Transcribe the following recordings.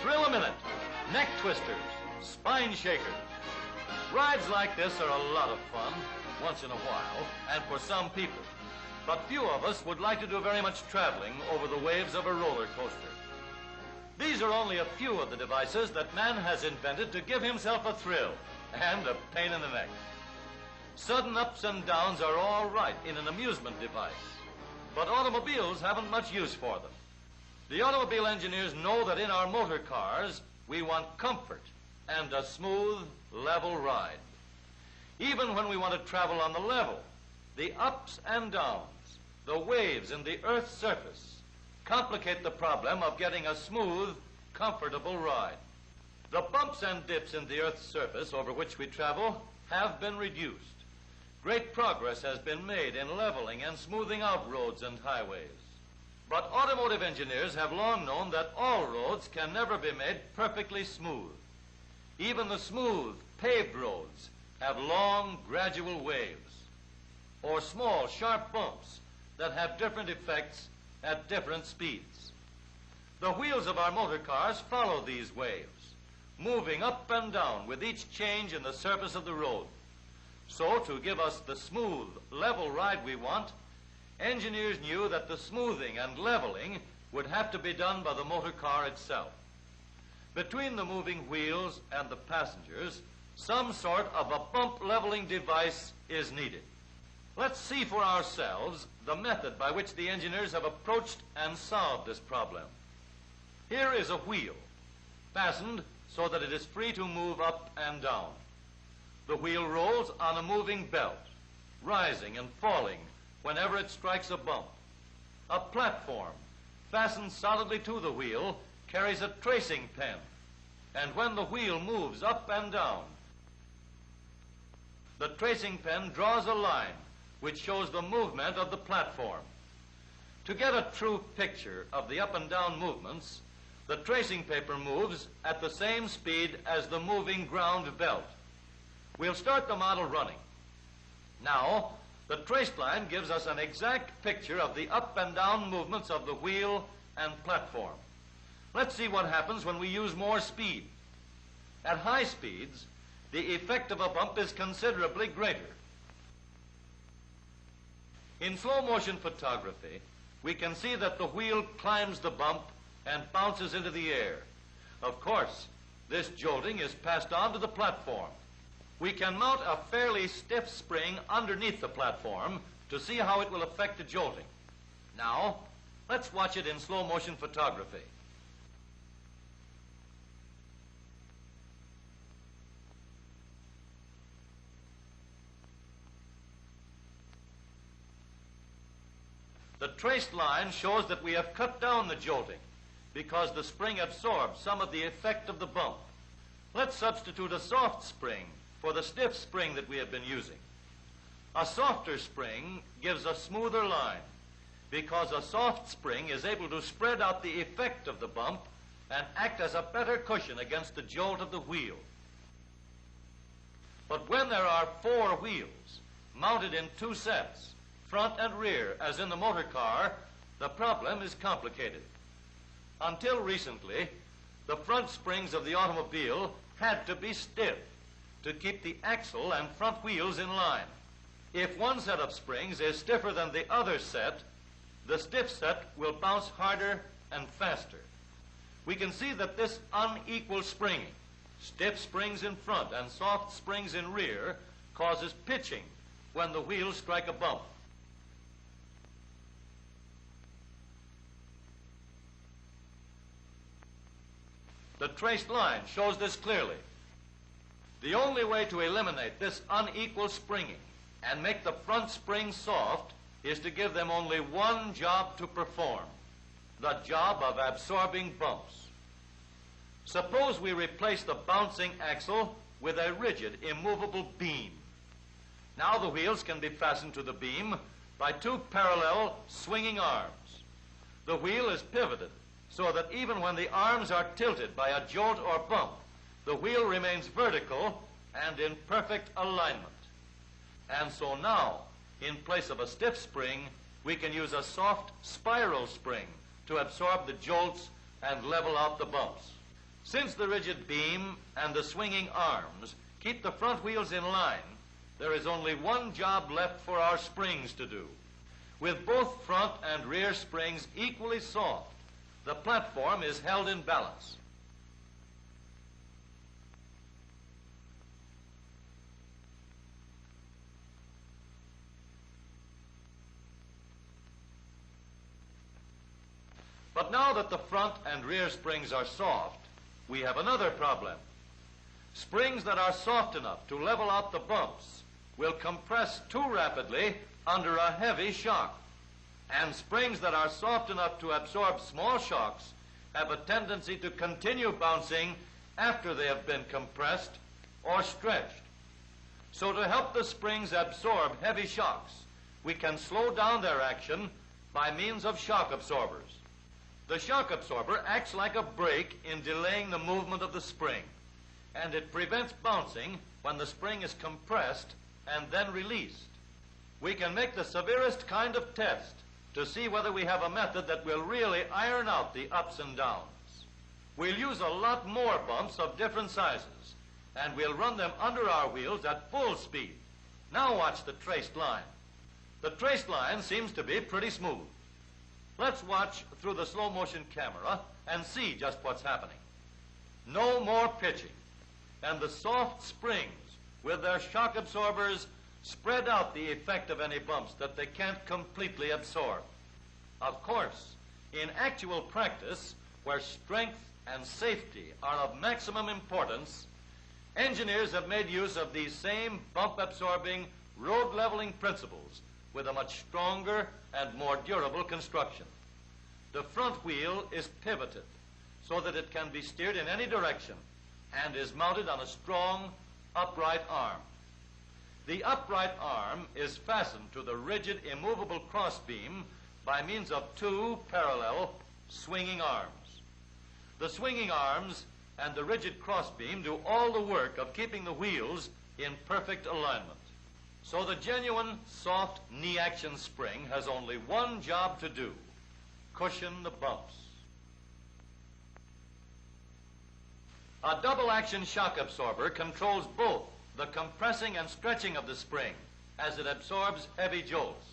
thrill a minute, neck twisters, spine shakers. Rides like this are a lot of fun once in a while and for some people. But few of us would like to do very much traveling over the waves of a roller coaster. These are only a few of the devices that man has invented to give himself a thrill and a pain in the neck. Sudden ups and downs are all right in an amusement device, but automobiles haven't much use for them. The automobile engineers know that in our motor cars, we want comfort and a smooth, level ride. Even when we want to travel on the level, the ups and downs, the waves in the Earth's surface, complicate the problem of getting a smooth, comfortable ride. The bumps and dips in the Earth's surface over which we travel have been reduced. Great progress has been made in leveling and smoothing out roads and highways. But automotive engineers have long known that all roads can never be made perfectly smooth. Even the smooth, paved roads have long, gradual waves, or small, sharp bumps that have different effects at different speeds. The wheels of our motor cars follow these waves, moving up and down with each change in the surface of the road. So, to give us the smooth, level ride we want, engineers knew that the smoothing and leveling would have to be done by the motor car itself. Between the moving wheels and the passengers, some sort of a bump leveling device is needed. Let's see for ourselves the method by which the engineers have approached and solved this problem. Here is a wheel, fastened so that it is free to move up and down. The wheel rolls on a moving belt, rising and falling whenever it strikes a bump. A platform, fastened solidly to the wheel, carries a tracing pen, and when the wheel moves up and down, the tracing pen draws a line which shows the movement of the platform. To get a true picture of the up and down movements, the tracing paper moves at the same speed as the moving ground belt. We'll start the model running. Now, the traced line gives us an exact picture of the up and down movements of the wheel and platform. Let's see what happens when we use more speed. At high speeds, the effect of a bump is considerably greater. In slow motion photography, we can see that the wheel climbs the bump and bounces into the air. Of course, this jolting is passed on to the platform. We can mount a fairly stiff spring underneath the platform to see how it will affect the jolting. Now, let's watch it in slow motion photography. The traced line shows that we have cut down the jolting because the spring absorbs some of the effect of the bump. Let's substitute a soft spring for the stiff spring that we have been using. A softer spring gives a smoother line because a soft spring is able to spread out the effect of the bump and act as a better cushion against the jolt of the wheel. But when there are 4 wheels mounted in 2 sets, front and rear, as in the motor car, the problem is complicated. Until recently, the front springs of the automobile had to be stiff to keep the axle and front wheels in line. If one set of springs is stiffer than the other set, the stiff set will bounce harder and faster. We can see that this unequal springing, stiff springs in front and soft springs in rear, causes pitching when the wheels strike a bump. The traced line shows this clearly. The only way to eliminate this unequal springing and make the front springs soft is to give them only one job to perform, the job of absorbing bumps. Suppose we replace the bouncing axle with a rigid, immovable beam. Now the wheels can be fastened to the beam by 2 parallel swinging arms. The wheel is pivoted so that even when the arms are tilted by a jolt or bump, the wheel remains vertical and in perfect alignment. And so now, in place of a stiff spring, we can use a soft spiral spring to absorb the jolts and level out the bumps. Since the rigid beam and the swinging arms keep the front wheels in line, there is only one job left for our springs to do. With both front and rear springs equally soft, the platform is held in balance. But now that the front and rear springs are soft, we have another problem. Springs that are soft enough to level out the bumps will compress too rapidly under a heavy shock. And springs that are soft enough to absorb small shocks have a tendency to continue bouncing after they have been compressed or stretched. So to help the springs absorb heavy shocks, we can slow down their action by means of shock absorbers. The shock absorber acts like a brake in delaying the movement of the spring, and it prevents bouncing when the spring is compressed and then released. We can make the severest kind of test to see whether we have a method that will really iron out the ups and downs. We'll use a lot more bumps of different sizes, and we'll run them under our wheels at full speed. Now watch the traced line. The traced line seems to be pretty smooth. Let's watch through the slow motion camera and see just what's happening. No more pitching, and the soft springs with their shock absorbers spread out the effect of any bumps that they can't completely absorb. Of course, in actual practice, where strength and safety are of maximum importance, engineers have made use of these same bump-absorbing, road-leveling principles with a much stronger and more durable construction. The front wheel is pivoted so that it can be steered in any direction and is mounted on a strong, upright arm. The upright arm is fastened to the rigid, immovable crossbeam by means of two parallel swinging arms. The swinging arms and the rigid crossbeam do all the work of keeping the wheels in perfect alignment. So the genuine soft knee action spring has only one job to do: cushion the bumps. A double action shock absorber controls both the compressing and stretching of the spring as it absorbs heavy jolts.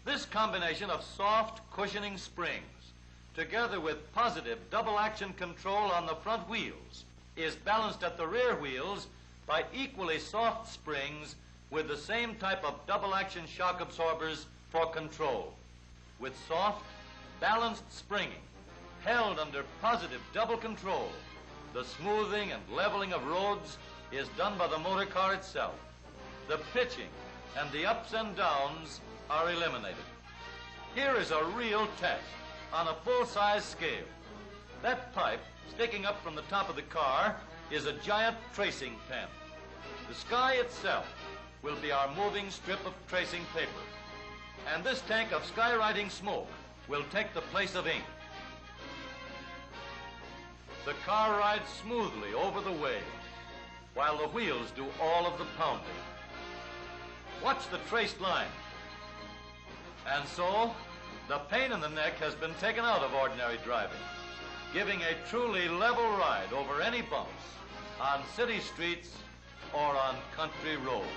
This combination of soft cushioning springs, together with positive double action control on the front wheels, is balanced at the rear wheels by equally soft springs with the same type of double action shock absorbers for control. With soft, balanced springing, held under positive double control, the smoothing and leveling of roads is done by the motor car itself. The pitching and the ups and downs are eliminated. Here is a real test on a full-size scale. That pipe sticking up from the top of the car is a giant tracing pen. The sky itself will be our moving strip of tracing paper. And this tank of skywriting smoke will take the place of ink. The car rides smoothly over the waves, while the wheels do all of the pounding. Watch the traced line. And so, the pain in the neck has been taken out of ordinary driving, giving a truly level ride over any bumps on city streets or on country roads.